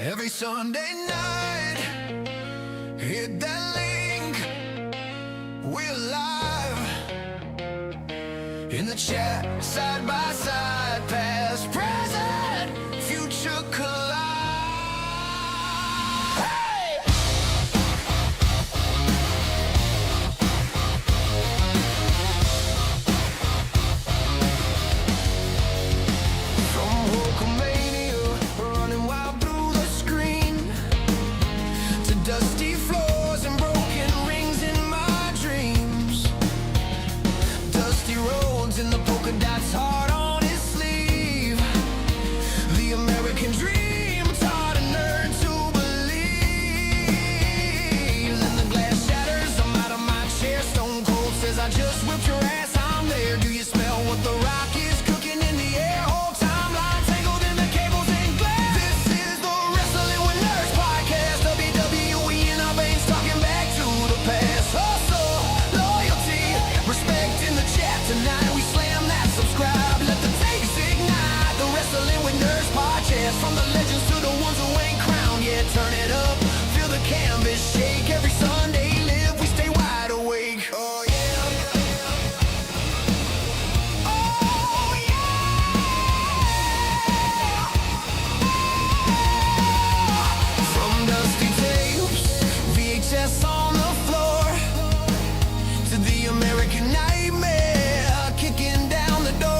Every Sunday night, hit that link. We're live in the chat, side by side, past, present, future collide. Hey! From Hulkamania, running wild through the screen, to dusty floors and broken rings in my dreams. Dusty roads and the polka dots heart on his sleeve. The American dream taught a nerd to believe. Then the glass shatters, I'm out of my chair. Stone Cold says, I just whipped your ass, I'm there. Do you smell what the rock is cooking in the air? Whole timeline tangled in the cables and glare. This is the Wrestling with Nerds podcast. WWE in our veins, talking back to the past. Hustle, loyalty, respect in the chat tonight. We slam that subscribe, let the takes ignite. The Wrestling with Nerds podcast, from the legends to the ones who ain't crowned yet. Turn it up, feel the canvas shake. Every Sunday live, we stay wide awake. Oh yeah. Oh yeah. From dusty tapes, VHS on the floor, to the American nightmare kicking down the door.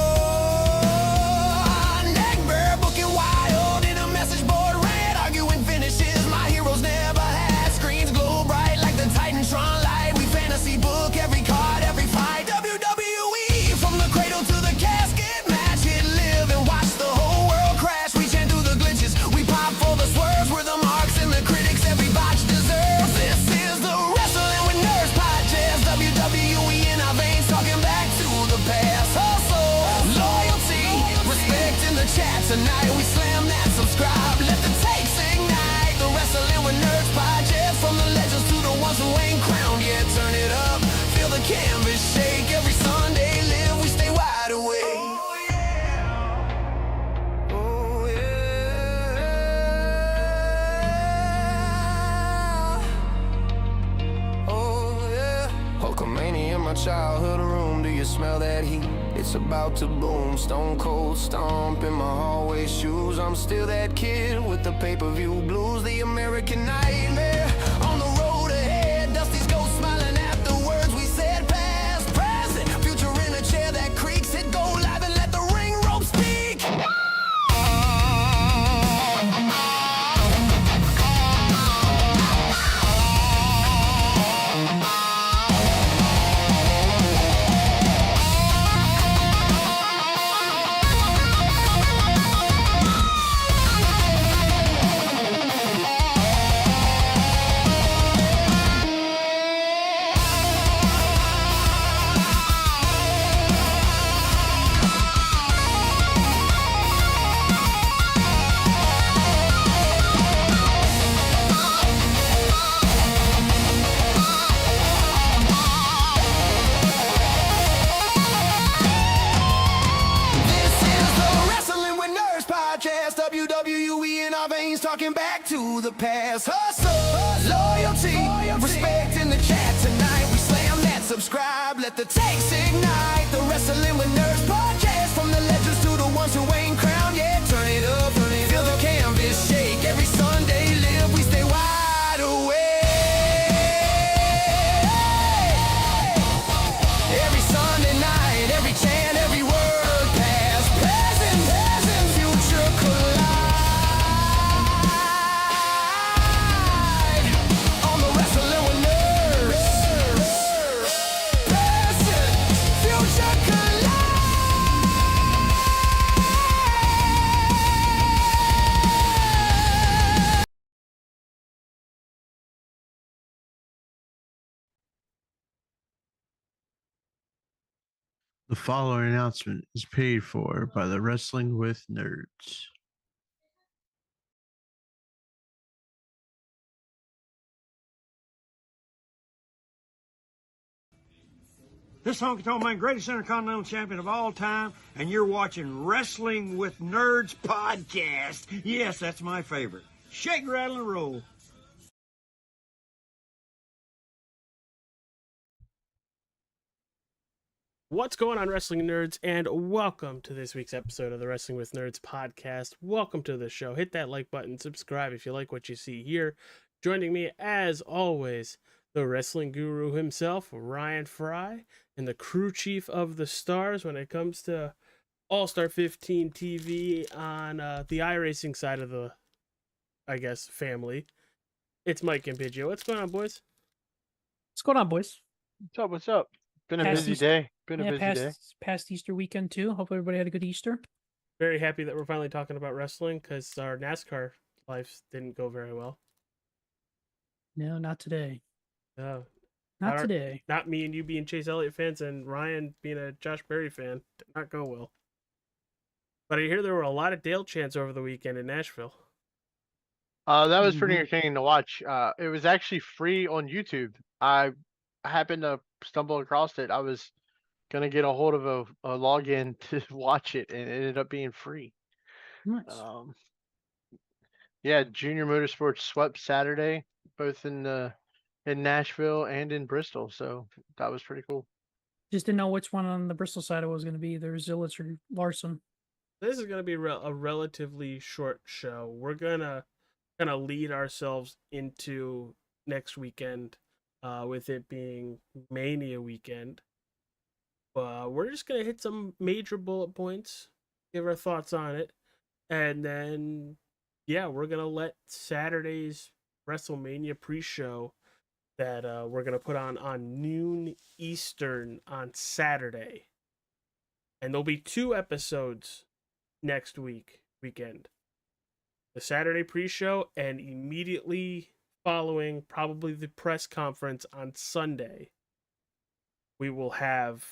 Neck bare, booking wild in a message board red, arguing finishes my heroes never had. Screens glow bright like the Titantron light. We fantasy book every card, every fight. WWE from the cradle to the casket match. Hit live and watch the whole world crash. We chant through the glitches, we pop for the swerves. We're the marks and the critics every botch deserves. This is the Wrestling with Nerds podcast. WWE in our veins, talking back to the past. Hustle, loyalty, respect in the chat tonight. We slam that subscribe, let the takes ignite. The Wrestling with Nerds podcast, from the legends to the ones who ain't crowned yet. Turn it up, feel the canvas shake. Every Sunday live, we stay wide awake. Oh yeah. Oh yeah. Oh yeah. Hulkamania in my childhood room, do you smell that heat? It's about to boom. Stone Cold stomp in my hallway shoes. I'm still that kid with the pay-per-view blues. The American nightmare on the road ahead. Dusty's ghost smiling at the words we said. Past, present, future in a chair that creaks. Hit go live and let the ring rope speak. This is the Wrestling with Nerds podcast. WWE in our veins, talking back to the past. Hustle, loyalty, respect in the chat tonight. We slam that subscribe, let the takes ignite. The Wrestling with Nerds podcast, from the legends to the ones who ain't crowned yet. Turn it up, feel the canvas shake. Every Sunday live, we stay wide awake. Every Sunday night, every chant, every word, past, present, future collide. On the Wrestling with Nerds, present, future collide. The following announcement is paid for by the Wrestling with Nerds. This honky tonk man, greatest intercontinental champion of all time, and you're watching Wrestling with Nerds podcast. Yes, that's my favorite. Shake, rattle, and roll. What's going on, wrestling nerds, and welcome to this week's episode of the Wrestling with Nerds podcast. Welcome to the show. Hit that like button, subscribe if you like what you see here. Joining me, as always, the wrestling guru himself, Ryan Fry, and the crew chief of the stars when it comes to All-Star 15 TV on the iRacing side of the, I guess, family. It's Mike and Biggio. What's going on, boys? What's going on, boys? What's up? What's up? Been a Past busy Easter- day. Been a Yeah, busy day. past Easter weekend too. Hope everybody had a good Easter. Very happy that we're finally talking about wrestling because our NASCAR lives didn't go very well. No, not today. No, Not Our- today. not me and you being Chase Elliott fans and Ryan being a Josh Berry fan did not go well. But I hear there were a lot of Dale chants over the weekend in Nashville. That was pretty Mhm. entertaining to watch. It was actually free on YouTube. I happened to stumble across it. I was gonna get a hold of a login to watch it, and it ended up being free. Nice. Yeah, Junior Motorsports swept Saturday, both in Nashville and in Bristol. So that was pretty cool. Just didn't know which one on the Bristol side it was going to be. There was Zillits or Larson. This is going to be a relatively short show. We're going to kind of lead ourselves into next weekend with it being Mania weekend. We're just going to hit some major bullet points, give our thoughts on it, and then, yeah, we're going to let Saturday's WrestleMania pre-show that we're going to put on noon Eastern on Saturday. And there'll be 2 episodes next weekend. The Saturday pre-show and immediately following probably the press conference on Sunday, we will have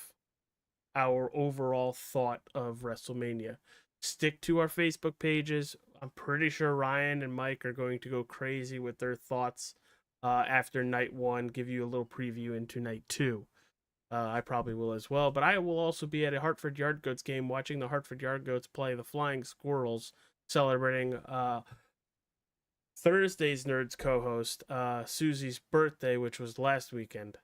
our overall thought of WrestleMania. Stick to our Facebook pages. I'm pretty sure Ryan and Mike are going to go crazy with their thoughts after night 1, give you a little preview into night 2. I probably will as well, but I will also be at a Hartford Yard Goats game watching the Hartford Yard Goats play the Flying Squirrels, celebrating Thursday's Nerds co-host, Susie's birthday, which was last weekend.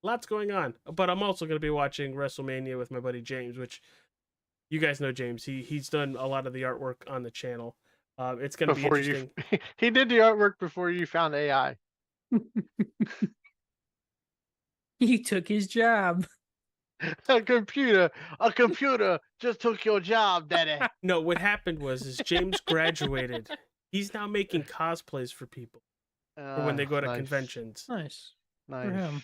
Lots going on, but I'm also going to be watching WrestleMania with my buddy James, which you guys know James. He's done a lot of the artwork on the channel. It's going to be interesting. He did the artwork before you found AI. He took his job. A computer just took your job, daddy. No, what happened was James graduated. He's now making cosplays for people for when they go to Nice. conventions. Nice. Nice. For him.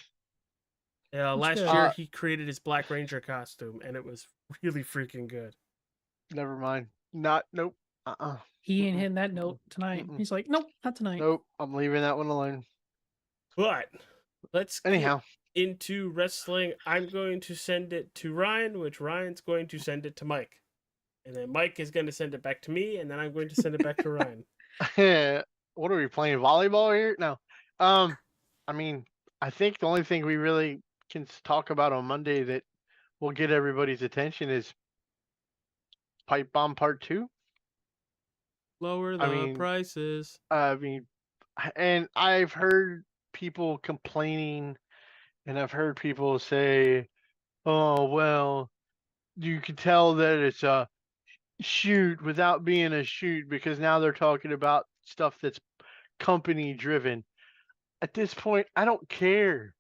Last good. year he created his Black Ranger costume, and it was really freaking good. Never mind. Nope. He ain't hitting that note tonight. Mm-mm. He's like, nope, not tonight. Nope. I'm leaving that one alone. But let's get Anyhow, into wrestling. I'm going to send it to Ryan, which Ryan's going to send it to Mike. And then Mike is going to send it back to me, and then I'm going to send it back to Ryan. what are we playing volleyball here? No. I mean, I think the only thing we really can talk about on Monday that will get everybody's attention is Pipe Bomb Part 2. Lower the I mean, prices. I mean, and I've heard people complaining, and I've heard people say, "Oh, well, you can tell that it's a shoot without being a shoot because now they're talking about stuff that's company driven." At this point, I don't care.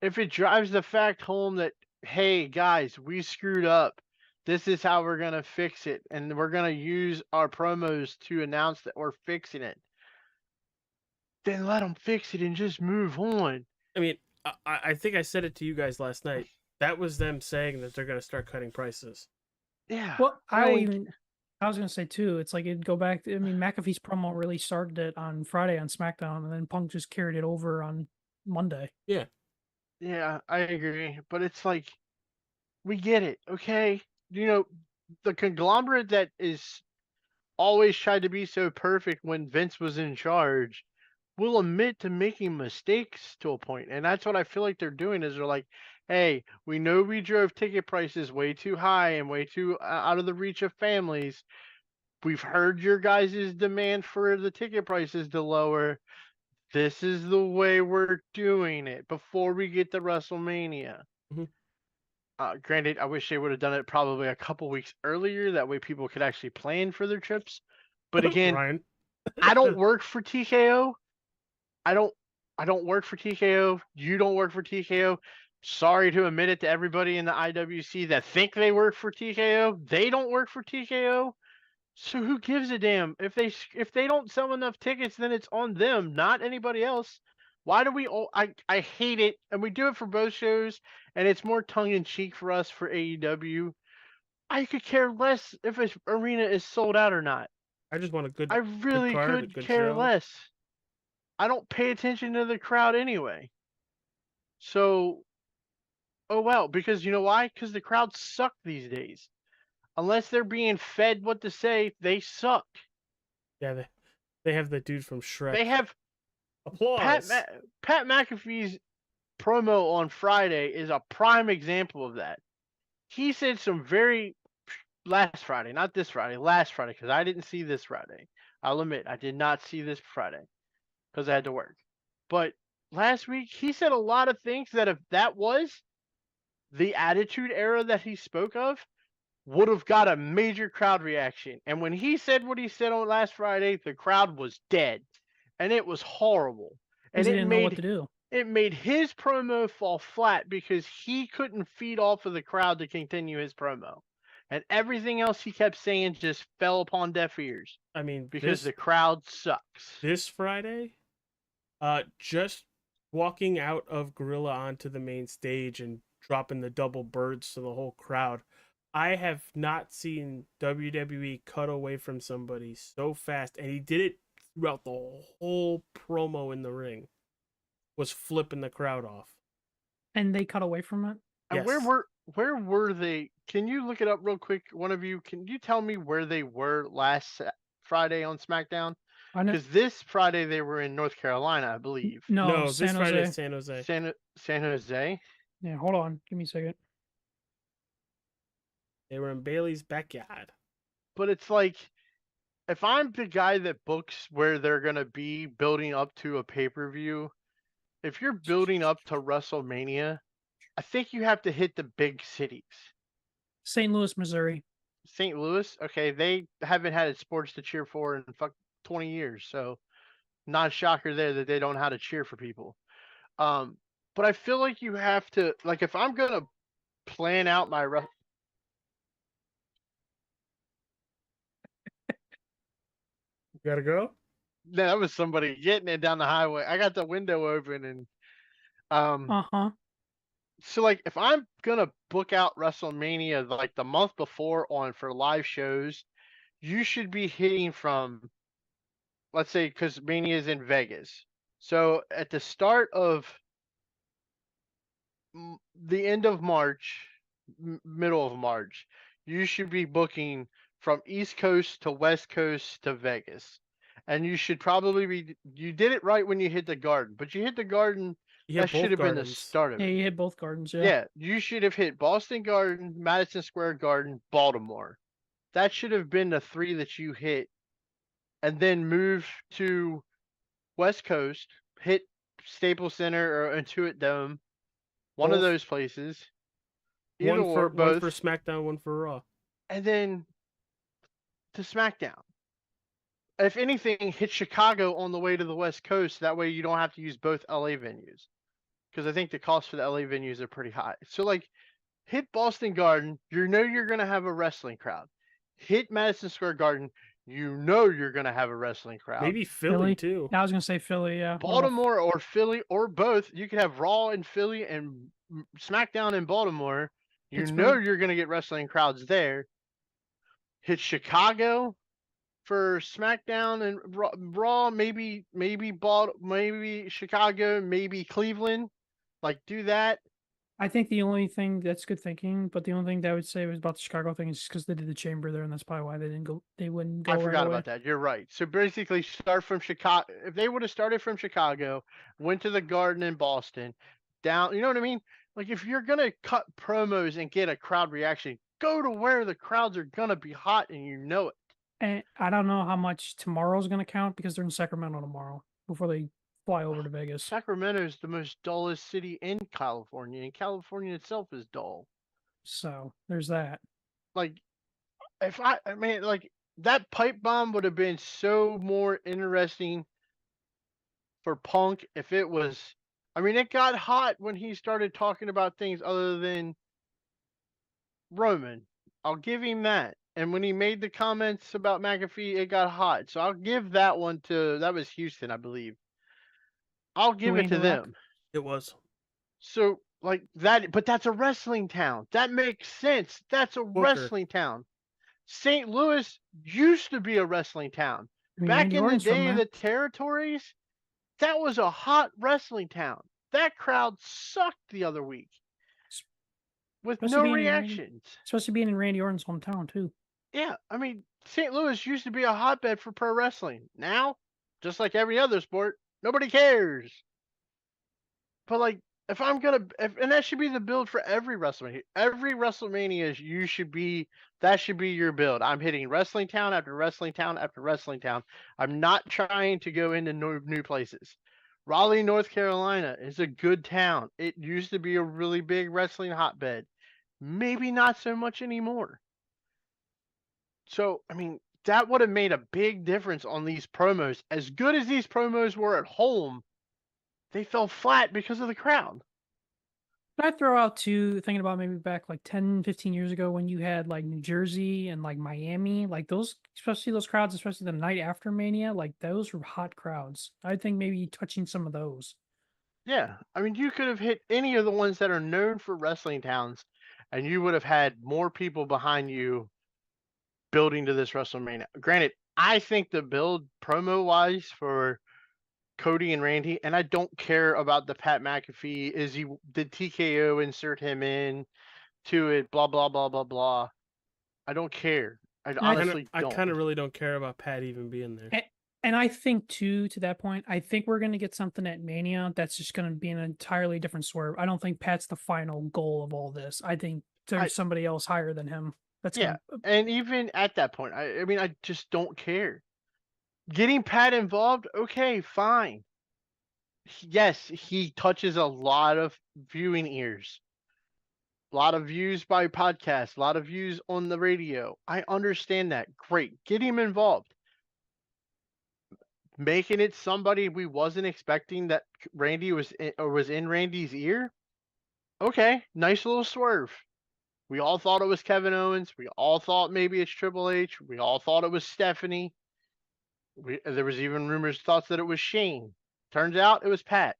If it drives the fact home that, hey, guys, we screwed up. This is how we're going to fix it. And we're going to use our promos to announce that we're fixing it. Then let them fix it and just move on. I mean, I think I said it to you guys last night. That was them saying that they're going to start cutting prices. Yeah. Well, I mean, was going to say too, it's like it'd go back. I mean, McAfee's promo really started it on Friday on SmackDown, and then Punk just carried it over on Monday. Yeah. Yeah, I agree. But it's like, we get it, okay? You know, the conglomerate that is always tried to be so perfect when Vince was in charge will admit to making mistakes to a point. And that's what I feel like they're doing is they're like, hey, we know we drove ticket prices way too high and way too out of the reach of families. We've heard your guys' demand for the ticket prices to lower. This is the way we're doing it before we get to WrestleMania. Mhm. Granted, I wish they would have done it probably a couple weeks earlier. That way people could actually plan for their trips. But again, Ryan. I don't work for TKO. I don't I don't work for TKO. You don't work for TKO. Sorry to admit it to everybody in the IWC that think they work for TKO. They don't work for TKO. So who gives a damn if they don't sell enough tickets? Then it's on them, not anybody else. Why do we all? I hate it, and we do it for both shows, and it's more tongue in cheek for us for AEW. I could care less if an arena is sold out or not. I just want a I good really card, a could good care show. less. I don't pay attention to the crowd anyway. So, oh well, because you know why? Because the crowds suck these days. Unless they're being fed what to say, they suck. Yeah, they have the dude from Shrek. They have Applause. Pat McAfee's promo on Friday is a prime example of that. He said some very last Friday, not this Friday, last Friday, because I didn't see this Friday. I'll admit I did not see this Friday because I had to work. But last week he said a lot of things that if that was the Attitude Era that he spoke of, would have got a major crowd reaction. And when he said what he said on last Friday, the crowd was dead. And it was horrible. And Because he didn't know what to do. it made his promo fall flat because he couldn't feed off of the crowd to continue his promo. And everything else he kept saying just fell upon deaf ears. I mean, because the crowd sucks. This Friday, just walking out of Gorilla onto the main stage and dropping the double birds to the whole crowd, I have not seen WWE cut away from somebody so fast, and he did it throughout the whole promo in the ring. Was flipping the crowd off. And they cut away from it? And Yes. where were they? Can you look it up real quick? One of you, can you tell me where they were last Friday on SmackDown? Because this Friday they were in North Carolina, I believe. No, this San Friday Jose. is San Jose. San Jose. Yeah, hold on. Give me a second. They were in Bailey's backyard. But it's like, if I'm the guy that books where they're gonna be building up to a pay-per-view, if you're building up to WrestleMania, I think you have to hit the big cities. St. Louis, Missouri. St. Louis, okay, they haven't had sports to cheer for in 20 years, so not a shocker there that they don't know how to cheer for people. But I feel like you have to, like, if I'm gonna plan out my Gotta go? that was somebody getting it down the highway. I got the window open and so like if I'm gonna book out WrestleMania like the month before for live shows, you should be hitting from, let's say, because Mania is in Vegas. So at the start of the end of March, middle of March, you should be booking from East Coast to West Coast to Vegas. And you should probably be, you did it right when you hit the Garden, but you hit the Garden, that should have been the start of it. Yeah, you hit both gardens, yeah. Yeah, you should have hit Boston Garden, Madison Square Garden, Baltimore. That should have been the three that you hit. And then move to West Coast, hit Staples Center or Intuit Dome, one of those places. Either or both. One for SmackDown, one for Raw. And then to SmackDown. If anything, hit Chicago on the way to the West Coast. That way you don't have to use both LA venues. Because I think the cost for the LA venues are pretty high. So, like, hit Boston Garden. You know you're going to have a wrestling crowd. Hit Madison Square Garden. You know you're going to have a wrestling crowd. Maybe Philly too. I was going to say Philly, yeah. Baltimore or Philly or both. You could have Raw in Philly and SmackDown in Baltimore. You know you're going to get wrestling crowds there. Hit Chicago for SmackDown and Raw, maybe Chicago, maybe Cleveland. Like, do that. I think the only thing that's good thinking, but the only thing that I would say was about the Chicago thing is because they did the chamber there, and that's probably why they wouldn't go. I forgot about that. You're right. So basically, start from Chicago. If they would have started from Chicago, went to the Garden in Boston, down, you know what I mean? Like, if you're gonna cut promos and get a crowd reaction, go to where the crowds are gonna be hot and you know it. And I don't know how much tomorrow's going to count because they're in Sacramento tomorrow before they fly over to Vegas. Sacramento is the most dullest city in California, and California itself is dull. So there's that. Like, I mean, like, that pipe bomb would have been so more interesting for Punk if it was. I mean, it got hot when he started talking about things other than Roman. I'll give him that. And when he made the comments about McAfee, it got hot. So I'll give that one to, that was Houston, I believe. I'll give it Dwayne to The Rock? them. It was. So, like, that, but that's a wrestling town. That makes sense. That's a Booker. wrestling town. St. Louis used to be a wrestling town. I mean, Back Randy in the Orton's from day of there. the territories, that was a hot wrestling town. That crowd sucked the other week with Especially no being in Randy- reactions. Especially being in Randy Orton's hometown too. Yeah, I mean, St. Louis used to be a hotbed for pro wrestling. Now, just like every other sport, nobody cares. But like, if I'm gonna, and that should be the build for every WrestleMania. Every WrestleMania, that should be your build. I'm hitting wrestling town after wrestling town after wrestling town. I'm not trying to go into new places. Raleigh, North Carolina is a good town. It used to be a really big wrestling hotbed. Maybe not so much anymore. So, I mean, that would have made a big difference on these promos. As good as these promos were at home, they fell flat because of the crowd. Can I throw out too, thinking about maybe back like 10, 15 years ago when you had like New Jersey and like Miami, like those, especially those crowds, especially the night after Mania, like those were hot crowds. I think maybe touching some of those. Yeah, I mean, you could have hit any of the ones that are known for wrestling towns, and you would have had more people behind you building to this WrestleMania. Granted, I think the build promo wise for Cody and Randy, and I don't care about the Pat McAfee. Did TKO insert him in to it? Blah blah blah blah blah. I don't care. I honestly I don't. kind of really don't care about Pat even being there. And I think too, to that point, I think we're gonna get something at Mania that's just gonna be an entirely different swerve. I don't think Pat's the final goal of all this. I think there's somebody else higher than him. That's Yeah, gonna, and even at that point, I mean, I just don't care. Getting Pat involved, okay, fine. Yes, he touches a lot of viewing ears, a lot of views by podcast, a lot of views on the radio. I understand that. Great, get him involved. Making it somebody we wasn't expecting that Randy was in Randy's ear. Okay, nice little swerve. We all thought it was Kevin Owens. We all thought maybe it's Triple H. We all thought it was Stephanie. There was even thoughts that it was Shane. Turns out it was Pat.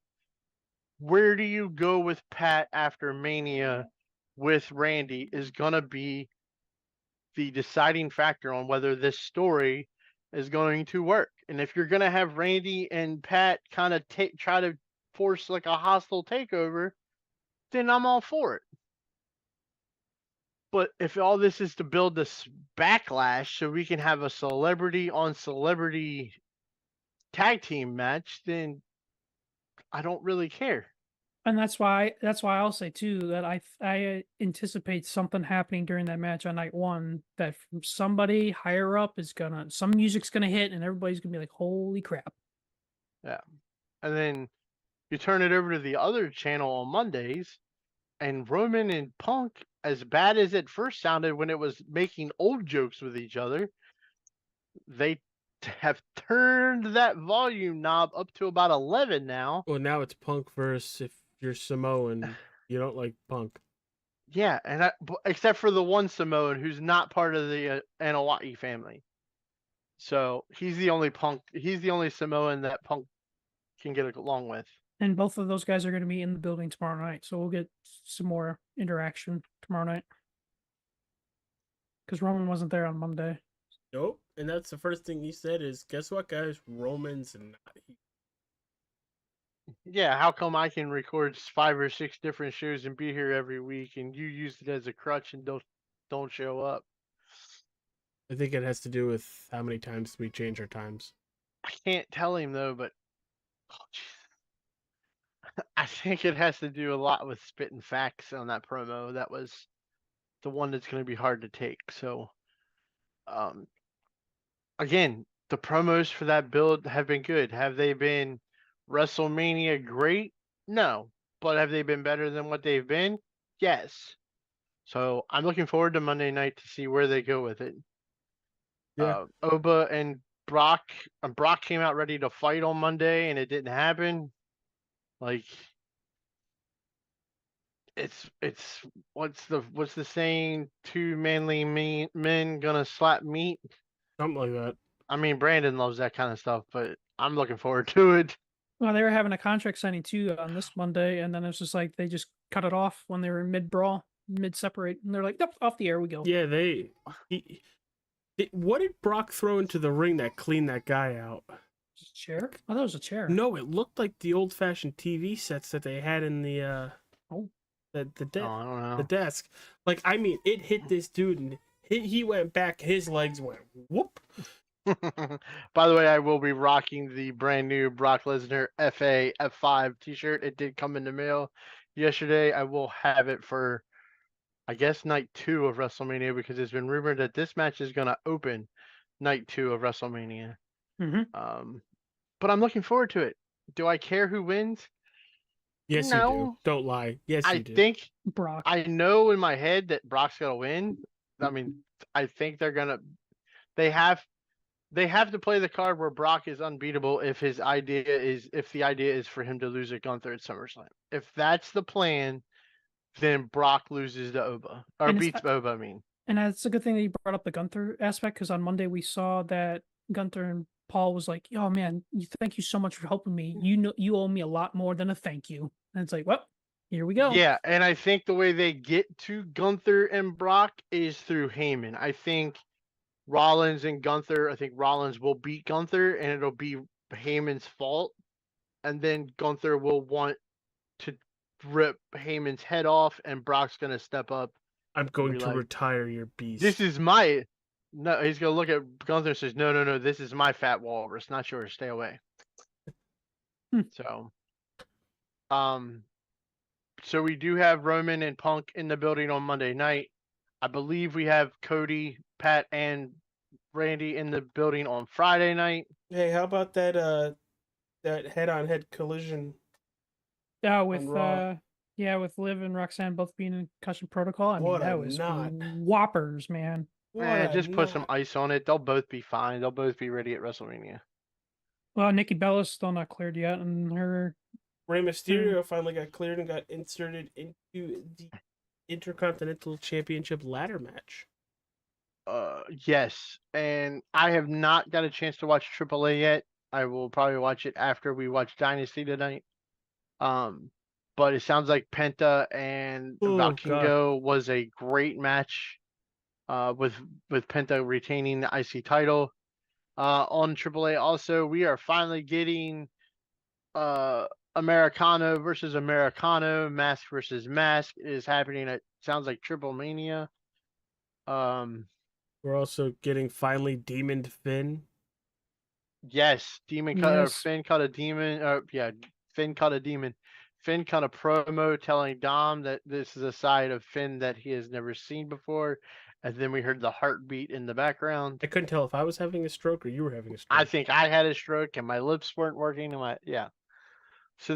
Where do you go with Pat after Mania with Randy is going to be the deciding factor on whether this story is going to work. And if you're going to have Randy and Pat kind of try to force like a hostile takeover, then I'm all for it. But if all this is to build this backlash so we can have a celebrity on celebrity tag team match, then I don't really care. and that's why I'll say too that I anticipate something happening during that match on night one that from somebody higher up is some music's gonna hit and everybody's gonna be like, holy crap. Yeah. And then you turn it over to the other channel on Mondays, and Roman and Punk, as bad as it first sounded when it was making old jokes with each other, they have turned that volume knob up to about 11 now. Well, now it's Punk versus if you're Samoan, you don't like Punk. Yeah, and except for the one Samoan who's not part of the Anawai family. So he's the only Samoan that Punk can get along with. And both of those guys are going to be in the building tomorrow night, so we'll get some more interaction tomorrow night. Because Roman wasn't there on Monday. Nope. And that's the first thing he said is, guess what, guys? Roman's not here. Yeah, how come I can record 5 or 6 different shows and be here every week, and you use it as a crutch and don't show up? I think it has to do with how many times we change our times. I can't tell him though, but I think it has to do a lot with spitting facts on that promo. That was the one that's going to be hard to take. So, um, again, the promos for that build have been good. Have they been WrestleMania great? No. But have they been better than what they've been? Yes. So I'm looking forward to Monday night to see where they go with it. Yeah. Oba and Brock came out ready to fight on Monday, and it didn't happen. Like, it's what's the saying? Two manly men gonna slap meat. Something like that. I mean, Brandon loves that kind of stuff, but I'm looking forward to it. Well, they were having a contract signing too on this Monday, and then it was just like they just cut it off when they were mid brawl, mid separate, and they're like, "Nope, off the air we go." Yeah, what did Brock throw into the ring that cleaned that guy out? Was it a chair? Oh, that was a chair. No, it looked like the old-fashioned TV sets that they had in the Oh. I don't know. the desk. Like, I mean, it hit this dude, and he went back. His legs went whoop. By the way, I will be rocking the brand new Brock Lesnar FA F5 T-shirt. It did come in the mail yesterday. I will have it for, I guess, night 2 of WrestleMania, because it's been rumored that this match is going to open night 2 of WrestleMania. Mm-hmm. But I'm looking forward to it. Do I care who wins? Yes, you do. No. Don't lie. Yes, you I do. think Brock. I know in my head that Brock's gonna win. I mean, I think they're gonna. They have to play the card where Brock is unbeatable if the idea is for him to lose at Gunther at SummerSlam. If that's the plan, then Brock loses to Oba or And beats Oba. I mean, And it's a good thing that you brought up the Gunther aspect, because on Monday we saw that Gunther and Paul was like, "Oh man, thank you so much for helping me. You know, you owe me a lot more than a thank you." And it's like, well, here we go. yeah, and I think the way they get to Gunther and Brock is through Heyman. I think Rollins and Gunther. I think Rollins will beat Gunther, and it'll be Heyman's fault, and then Gunther will want to rip Heyman's head off, and Brock's gonna step up. I'm going be to like, retire your beast. This is my. No, he's gonna look at Gunther and says, "No, this is my fat walrus, not yours. Stay away." So, so we do have Roman and Punk in the building on Monday night. I believe we have Cody, Pat, and Randy in the building on Friday night. Hey, how about that head-on-head collision? Yeah, with On Raw. with Liv and Roxanne both being in concussion protocol. I mean, What a that was knot. whoppers, man. Just put some ice on it. They'll both be fine. They'll both be ready at WrestleMania. Well, Nikki Bella's still not cleared yet, and her Rey Mysterio finally got cleared and got inserted into the Intercontinental Championship ladder match. Yes, and I have not got a chance to watch AAA yet. I will probably watch it after we watch Dynasty tonight. But it sounds like Penta and Valkingo was a great match. With Penta retaining the IC title. On AAA, also we are finally getting Americano versus Americano, mask versus mask is happening at, sounds like Triple Mania. We're also getting finally Demon Finn. Yes, Finn cut a demon. Finn cut a demon. Finn cut a promo telling Dom that this is a side of Finn that he has never seen before. And then we heard the heartbeat in the background. I couldn't tell if I was having a stroke or you were having a stroke. I think I had a stroke and my lips weren't working. And So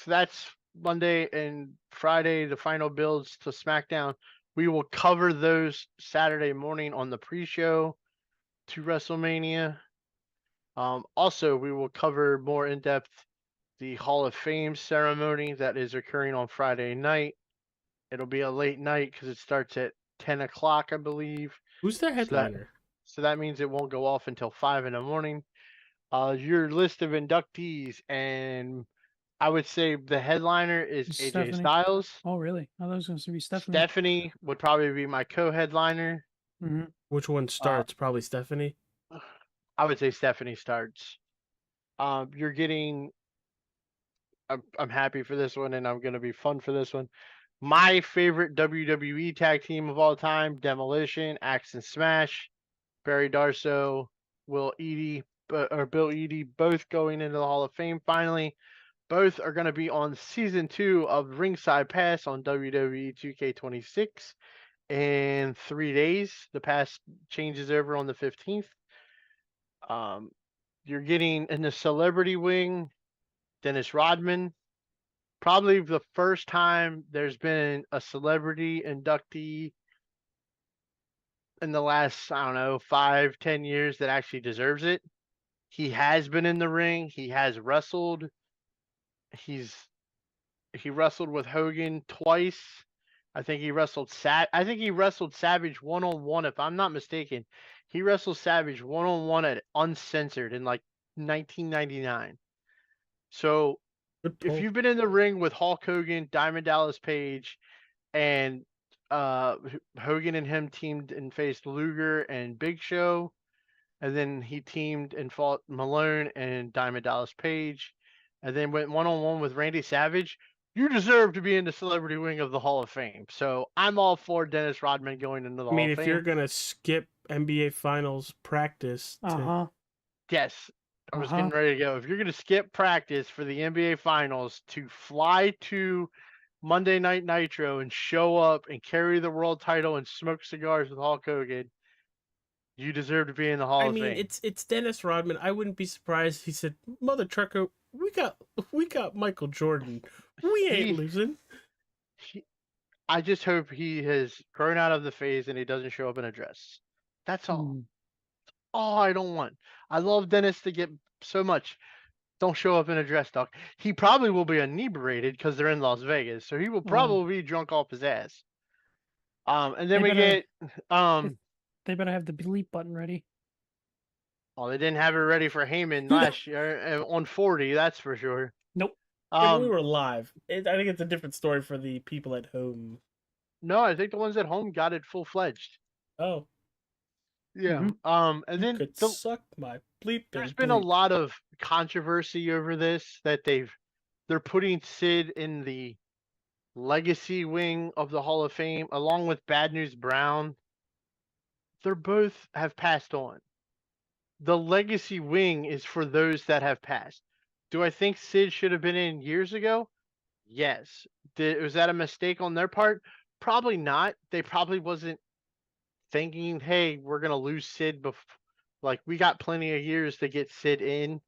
that's Monday and Friday, the final builds to SmackDown. We will cover those Saturday morning on the pre-show to WrestleMania. Also, we will cover more in depth the Hall of Fame ceremony that is occurring on Friday night. It'll be a late night because it starts at 10 o'clock, I believe. Who's their headliner? So that means it won't go off until 5 in the morning. Your list of inductees, and I would say the headliner is AJ Styles. Oh, really? I thought it was going to be Stephanie. Stephanie would probably be my co-headliner. Mm-hmm. Which one starts? Probably Stephanie. I would say Stephanie starts. You're getting. I'm happy for this one, and I'm going to be fun for this one. My favorite WWE tag team of all time: Demolition, Axe and Smash, Barry Darsow, Bill Eadie, both going into the Hall of Fame finally. Both are going to be on season 2 of Ringside Pass on WWE 2K26 in 3 days. The pass changes over on the 15th. You're getting in the celebrity wing, Dennis Rodman. Probably the first time there's been a celebrity inductee in the last, I don't know, 5-10 years that actually deserves it. He has been in the ring. He has wrestled. He wrestled with Hogan twice. I think he wrestled Savage one-on-one, if I'm not mistaken. He wrestled Savage one-on-one at Uncensored in like 1999. So Good if pull. you've been in the ring with Hulk Hogan, Diamond Dallas Page, and Hogan and him teamed and faced Luger and Big Show, and then he teamed and fought Malone and Diamond Dallas Page, and then went one-on-one with Randy Savage, you deserve to be in the celebrity wing of the Hall of Fame. So I'm all for Dennis Rodman going into the I mean, Hall of if you're Fame. gonna skip NBA Finals practice, Yes, I was getting ready to go. If you're going to skip practice for the NBA Finals to fly to Monday Night Nitro and show up and carry the world title and smoke cigars with Hulk Hogan, you deserve to be in the Hall I of mean, Fame. it's Dennis Rodman. I wouldn't be surprised. He said, "Mother trucker, we got Michael Jordan. We ain't losing." I just hope he has grown out of the phase and he doesn't show up in a dress. That's all. All I don't want. I love Dennis to get so much. Don't show up in a dress, Doc. He probably will be inebriated because they're in Las Vegas, so he will probably be drunk off his ass. And then They better have the bleep button ready. Oh, they didn't have it ready for Heyman last year on 40, that's for sure. Nope. Yeah, but we were live. I think it's a different story for the people at home. No, I think the ones at home got it full fledged. Oh, Yeah. And you then could suck my bleep. there's been a lot of controversy over this that they're putting Sid in the legacy wing of the Hall of Fame along with Bad News Brown. They're both have passed on. The legacy wing is for those that have passed. Do I think Sid should have been in years ago? Yes. Was that a mistake on their part? Probably not. They probably wasn't thinking, hey, we're going to lose Sid like we got plenty of years to get Sid in.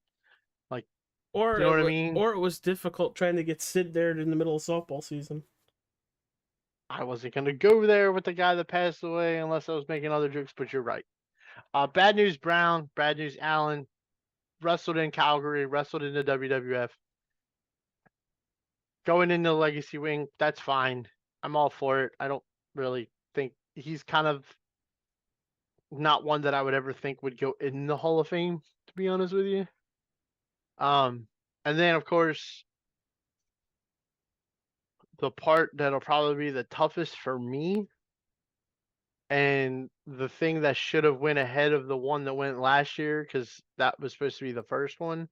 Like, or you know what I mean? Or it was difficult trying to get Sid there in the middle of softball season. I wasn't going to go there with the guy that passed away unless I was making other jokes, but you're right. Bad News Brown, Bad News Allen, wrestled in Calgary, wrestled in the WWF. Going into the legacy wing, that's fine. I'm all for it. I don't really think he's kind of not one that I would ever think would go in the Hall of Fame, to be honest with you. And then of course the part that'll probably be the toughest for me and the thing that should have went ahead of the one that went last year because that was supposed to be the first one.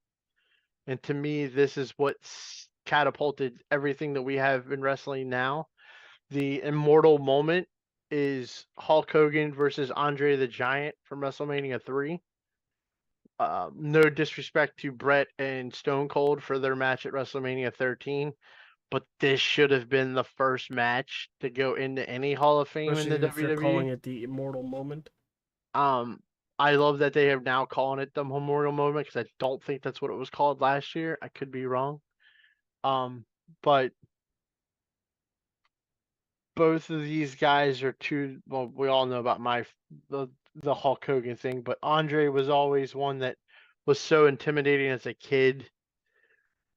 And to me, this is what's catapulted everything that we have in wrestling now. The immortal moment is Hulk Hogan versus Andre the Giant from WrestleMania 3. No disrespect to Brett and Stone Cold for their match at WrestleMania 13, but this should have been the first match to go into any Hall of Fame Especially in the if you're calling WWE. it the immortal moment. I love that they are now calling it the Memorial Moment because I don't think that's what it was called last year. I could be wrong. But both of these guys are well, we all know about the Hulk Hogan thing, but Andre was always one that was so intimidating as a kid.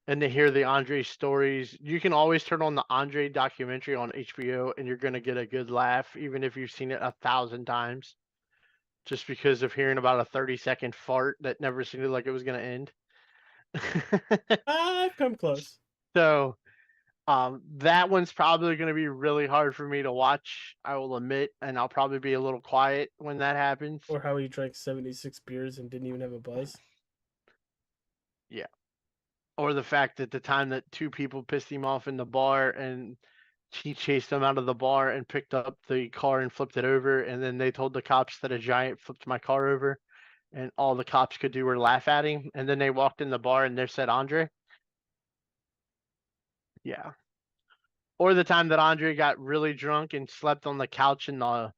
And to hear the Andre stories, you can always turn on the Andre documentary on HBO and you're going to get a good laugh, even if you've seen it 1,000 times. Just because of hearing about a 30-second fart that never seemed like it was going to end. I've come close. So that one's probably going to be really hard for me to watch, I will admit, and I'll probably be a little quiet when that happens. Or how he drank 76 beers and didn't even have a buzz. Yeah. Or the fact that the time that two people pissed him off in the bar and he chased them out of the bar and picked up the car and flipped it over, and then they told the cops that a giant flipped my car over, and all the cops could do were laugh at him, and then they walked in the bar and there said Andre. Yeah. Or the time that Andre got really drunk and slept on the couch in the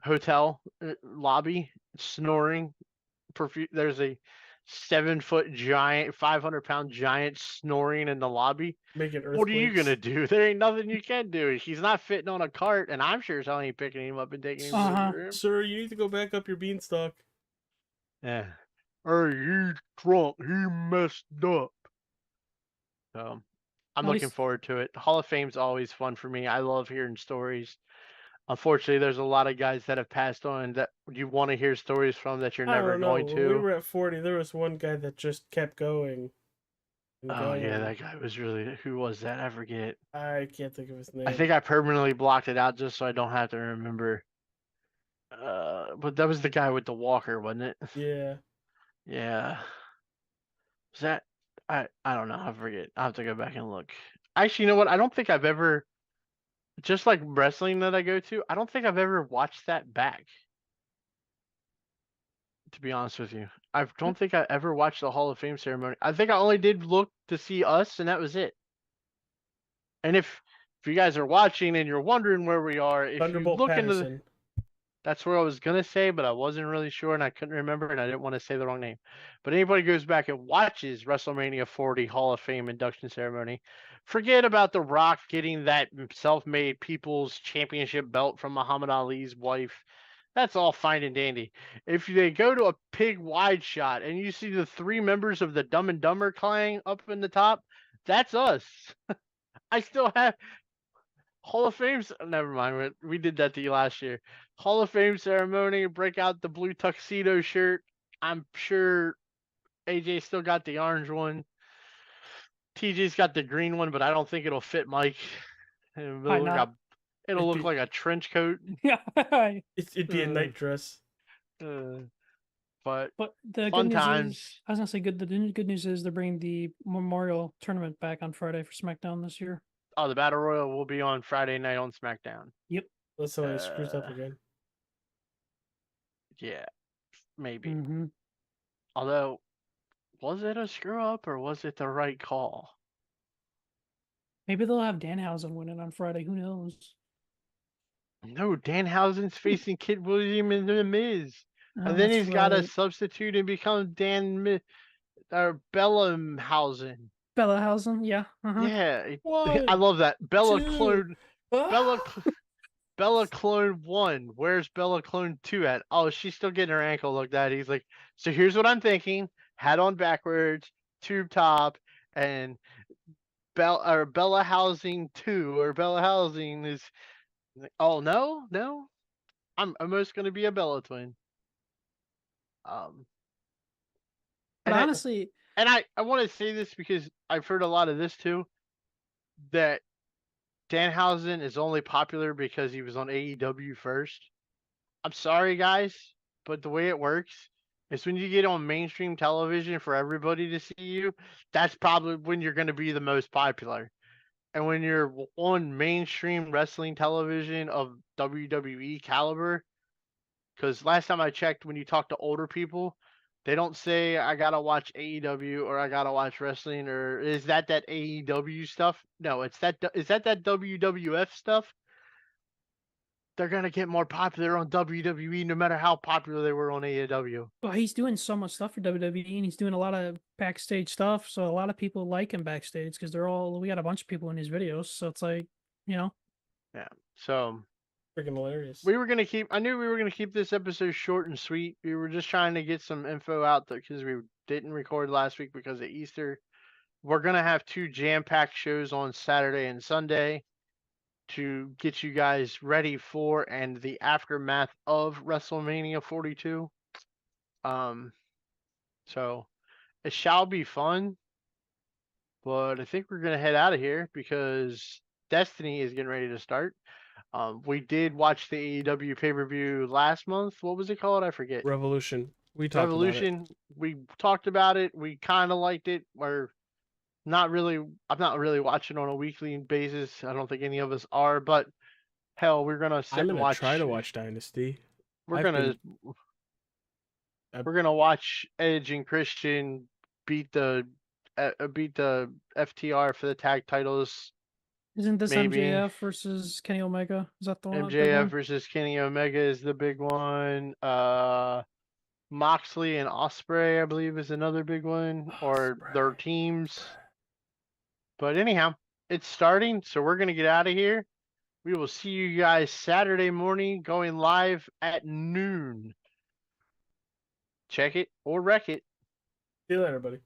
hotel lobby, snoring. There's a 7-foot giant, 500-pound giant snoring in the lobby. Making What are you gonna earthquakes. do? There ain't nothing you can do. He's not fitting on a cart, and I'm sure as hell ain't picking him up and taking him to Uh-huh. his room. Sir, you need to go back up your beanstalk. Yeah. Hey, he's drunk. He messed up. So I'm At looking least forward to it. Hall of Fame's always fun for me. I love hearing stories. Unfortunately, there's a lot of guys that have passed on that you want to hear stories from that you're I never don't know. going When we to. were at 40, there was one guy that just kept going and Oh yeah, going. that guy was really. Who was that? I forget. I can't think of his I name. think I permanently blocked it out just so I don't have to remember. But that was the guy with the walker, wasn't it? Yeah. Yeah. Was that? I don't know. I forget. I have to go back and look. Actually, you know what? I don't think I've ever. Just like wrestling that I go to, I don't think I've ever watched that back. To be honest with you, I don't think I ever watched the Hall of Fame ceremony. I think I only did look to see us, and that was it. And if you guys are watching and you're wondering where we are, if you Thunderbolt look into the, Patterson. that's where I was gonna say, but I wasn't really sure and I couldn't remember and I didn't want to say the wrong name. But anybody goes back and watches WrestleMania 40 Hall of Fame induction ceremony, forget about The Rock getting that self-made People's Championship belt from Muhammad Ali's wife. That's all fine and dandy. If they go to a pig wide shot and you see the 3 members of the Dumb and Dumber clang up in the top, that's us. I still have Hall of Fame's. Never mind. We did that to you last year. Hall of Fame ceremony. Break out the blue tuxedo shirt. I'm sure AJ still got the orange one. TJ's got the green one, but I don't think it'll fit Mike. It'll Might look, not. it'll look like a trench coat. Yeah. It'd be a night dress. But But the fun good news times. is, I was gonna say good. The good news is they're bringing the Memorial Tournament back on Friday for SmackDown this year. Oh, the Battle Royal will be on Friday night on SmackDown. Unless somebody screws up again. Yeah, maybe. Mm-hmm. Although, was it a screw up or was it the right call? Maybe they'll have Danhausen win it on Friday. Who knows? No, Danhausen's facing Kid William and The Miz. Oh, And then that's he's got to right. substitute and become Bellamhausen. Bellahausen, yeah. Uh-huh. Yeah, I One, love that. Bella two. Clone 1. Where's Bella Clone 2 at? Oh, she's still getting her ankle looked at. He's like, so here's what I'm thinking. Hat on backwards, tube top, and Bella Housing 2 or Bella Housing is. Oh no. I'm almost gonna be a Bella twin. But And honestly, I want to say this because I've heard a lot of this too. That Danhausen is only popular because he was on AEW first. I'm sorry, guys, but the way it works is when you get on mainstream television for everybody to see you, that's probably when you're going to be the most popular. And when you're on mainstream wrestling television of WWE caliber, because last time I checked, when you talk to older people, they don't say I gotta watch AEW or I gotta watch wrestling or is that AEW stuff? No, it's that is that WWF stuff. They're gonna get more popular on WWE no matter how popular they were on AEW. well, he's doing so much stuff for WWE, and he's doing a lot of backstage stuff. So a lot of people like him backstage because we got a bunch of people in his videos. So it's like, Yeah. So Freaking hilarious. I knew we were gonna keep this episode short and sweet. We were just trying to get some info out there because we didn't record last week because of Easter. We're gonna have 2 jam-packed shows on Saturday and Sunday to get you guys ready for and the aftermath of WrestleMania 42. So it shall be fun, but I think we're gonna head out of here because Destiny is getting ready to start. We did watch the AEW pay-per-view last month. What was it called? I forget. Revolution. We talked Revolution. We talked about it. We kind of liked it. I'm not really watching on a weekly basis. I don't think any of us are, but hell, we're gonna sit I'm and gonna watch. try to watch Dynasty. We're I've gonna been- we're gonna watch Edge and Christian beat the FTR for the tag titles Isn't this Maybe. MJF versus Kenny Omega? Is that the one? big MJF one? versus Kenny Omega is the big one. Moxley and Osprey, I believe, is another big one, or their teams. But anyhow, it's starting, so we're gonna get out of here. We will see you guys Saturday morning, going live at noon. Check it or wreck it. See you later, buddy.